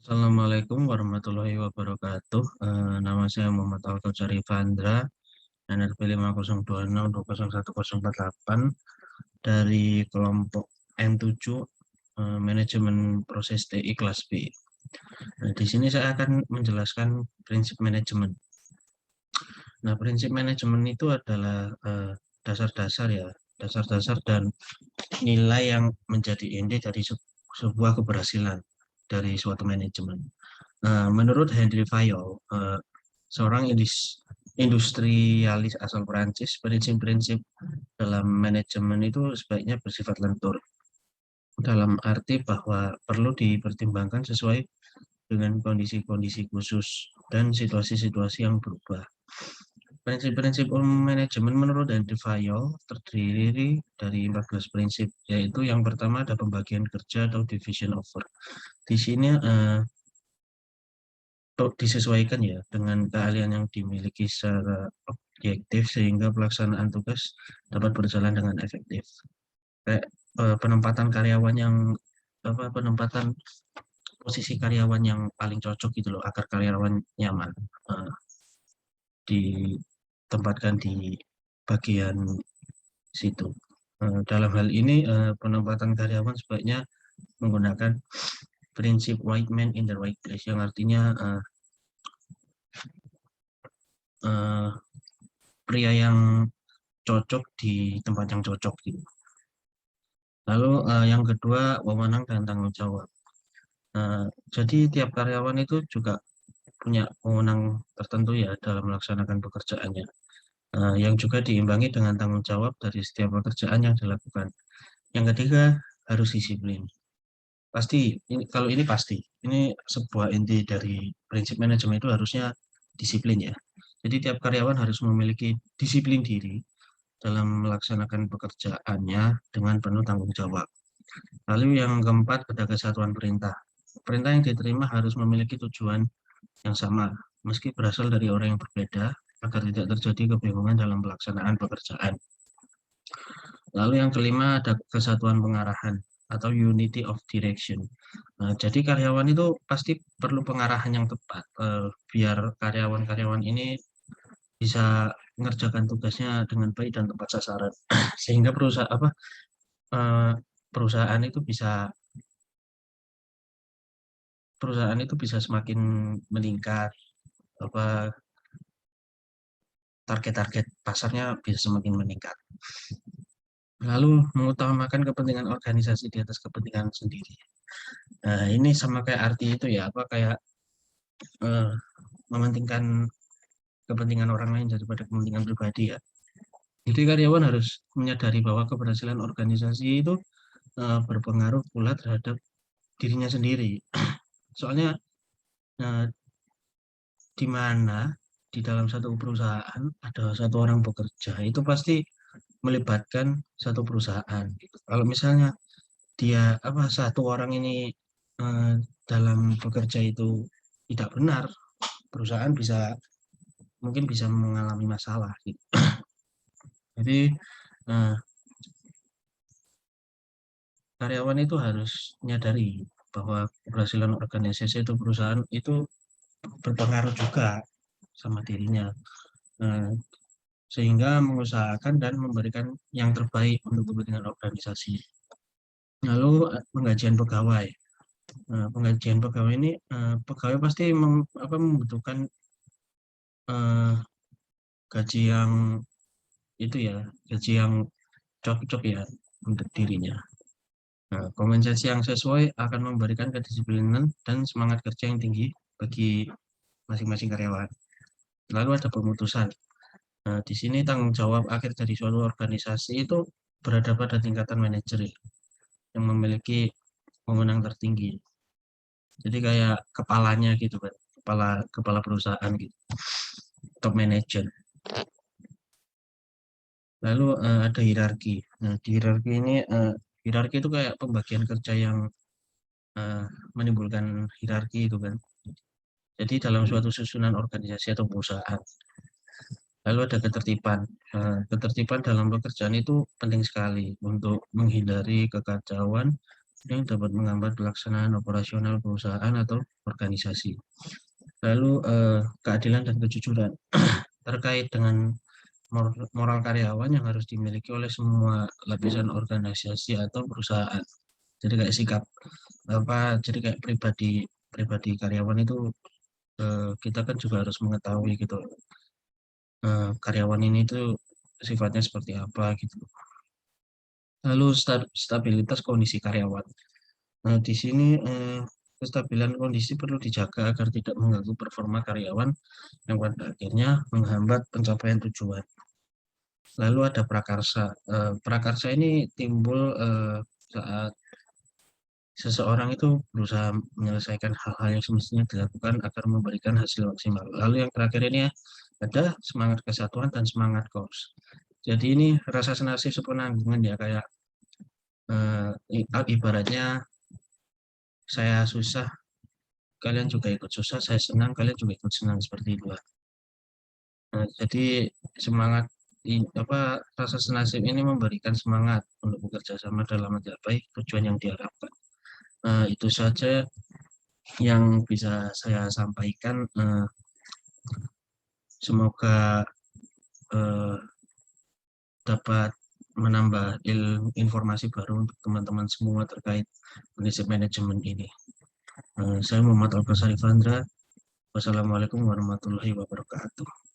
Assalamualaikum warahmatullahi wabarakatuh. Nama saya Muhammad Alfajari Vandra, NRP 502620148 dari kelompok N7 Manajemen Proses TI kelas B. Nah, di sini saya akan menjelaskan prinsip manajemen. Nah, prinsip manajemen itu adalah dasar-dasar ya, dasar-dasar dan nilai yang menjadi inti dari sebuah keberhasilan dari suatu manajemen. Menurut Henry Fayol, seorang industrialis asal Perancis, prinsip-prinsip dalam manajemen itu sebaiknya bersifat lentur, dalam arti bahwa perlu dipertimbangkan sesuai dengan kondisi-kondisi khusus dan situasi-situasi yang berubah. Prinsip-prinsip manajemen menurut Henry Fayol terdiri dari 14 prinsip, yaitu yang pertama ada pembagian kerja atau division of work. Di sini disesuaikan ya dengan keahlian yang dimiliki secara objektif sehingga pelaksanaan tugas dapat berjalan dengan efektif. Kayak penempatan karyawan yang penempatan posisi karyawan yang paling cocok gitu loh agar karyawan nyaman ditempatkan di bagian situ. Dalam hal ini penempatan karyawan sebaiknya menggunakan prinsip right man in the right place yang artinya pria yang cocok di tempat yang cocok gitu. Lalu yang kedua, wewenang dan tanggung jawab. Jadi tiap karyawan itu juga punya wewenang tertentu ya dalam melaksanakan pekerjaannya, yang juga diimbangi dengan tanggung jawab dari setiap pekerjaan yang dilakukan. Yang ketiga, harus disiplin. Pasti, kalau ini pasti, ini sebuah inti dari prinsip manajemen itu harusnya disiplin ya. Jadi tiap karyawan harus memiliki disiplin diri dalam melaksanakan pekerjaannya dengan penuh tanggung jawab. Lalu yang keempat, ada kesatuan perintah. Perintah yang diterima harus memiliki tujuan yang sama, meski berasal dari orang yang berbeda, agar tidak terjadi kebingungan dalam pelaksanaan pekerjaan. Lalu yang kelima, ada kesatuan pengarahan atau unity of direction. Nah, jadi karyawan itu pasti perlu pengarahan yang tepat, biar karyawan-karyawan ini bisa mengerjakan tugasnya dengan baik dan tepat sasaran, sehingga eh, perusahaan itu bisa semakin meningkat, apa target-target pasarnya bisa semakin meningkat. Lalu mengutamakan kepentingan organisasi di atas kepentingan sendiri. Nah, ini sama kayak arti itu ya, kayak eh, mementingkan kepentingan orang lain daripada kepentingan pribadi ya. Jadi karyawan harus menyadari bahwa keberhasilan organisasi itu berpengaruh pula terhadap dirinya sendiri. Soalnya eh, di mana di dalam satu perusahaan ada satu orang bekerja itu pasti melibatkan satu perusahaan gitu. Kalau misalnya dia satu orang ini eh, dalam bekerja itu tidak benar, perusahaan mungkin bisa mengalami masalah gitu. Jadi eh, karyawan itu harus menyadari bahwa keberhasilan organisasi itu perusahaan itu berpengaruh juga sama dirinya. Eh, Sehingga mengusahakan dan memberikan yang terbaik untuk kepentingan organisasi. Lalu penggajian pegawai. Penggajian pegawai ini pegawai pasti membutuhkan eh, gaji yang itu ya, gaji yang cocok ya untuk dirinya. Nah, kompensasi yang sesuai akan memberikan kedisiplinan dan semangat kerja yang tinggi bagi masing-masing karyawan. Lalu ada pemutusan. Nah, di sini tanggung jawab akhir dari suatu organisasi itu berada pada tingkatan manajer yang memiliki wewenang tertinggi. Jadi kayak kepalanya gitu kan, kepala kepala perusahaan gitu, top manager. Lalu ada hierarki. Nah, di hierarki ini hierarki itu kayak pembagian kerja yang eh, menimbulkan hierarki itu kan. Jadi dalam suatu susunan organisasi atau perusahaan. Lalu ada ketertiban. Ketertiban dalam pekerjaan itu penting sekali untuk menghindari kekacauan yang dapat menghambat pelaksanaan operasional perusahaan atau organisasi. Lalu keadilan dan kejujuran terkait dengan moral karyawan yang harus dimiliki oleh semua lapisan organisasi atau perusahaan. Jadi kayak sikap jadi kayak pribadi pribadi karyawan itu kita kan juga harus mengetahui gitu karyawan ini tuh sifatnya seperti apa gitu. Lalu stabilitas kondisi karyawan. Nah, di sini kestabilan kondisi perlu dijaga agar tidak mengganggu performa karyawan yang pada akhirnya menghambat pencapaian tujuan. Lalu ada prakarsa. Prakarsa ini timbul saat seseorang itu berusaha menyelesaikan hal-hal yang semestinya dilakukan agar memberikan hasil maksimal. Lalu yang terakhir ini ada semangat kesatuan dan semangat kors. Jadi ini rasa senasib sepenanggungan ya, kayak ibaratnya saya susah, kalian juga ikut susah, saya senang, kalian juga ikut senang, seperti itu. Nah, jadi semangat rasa senasib ini memberikan semangat untuk bekerja sama dalam mencapai tujuan yang diharapkan. Itu saja yang bisa saya sampaikan. Semoga eh, dapat menambah informasi baru untuk teman-teman semua terkait prinsip manajemen ini. Saya Muhammad Al-Basari Fandra. Wassalamualaikum warahmatullahi wabarakatuh.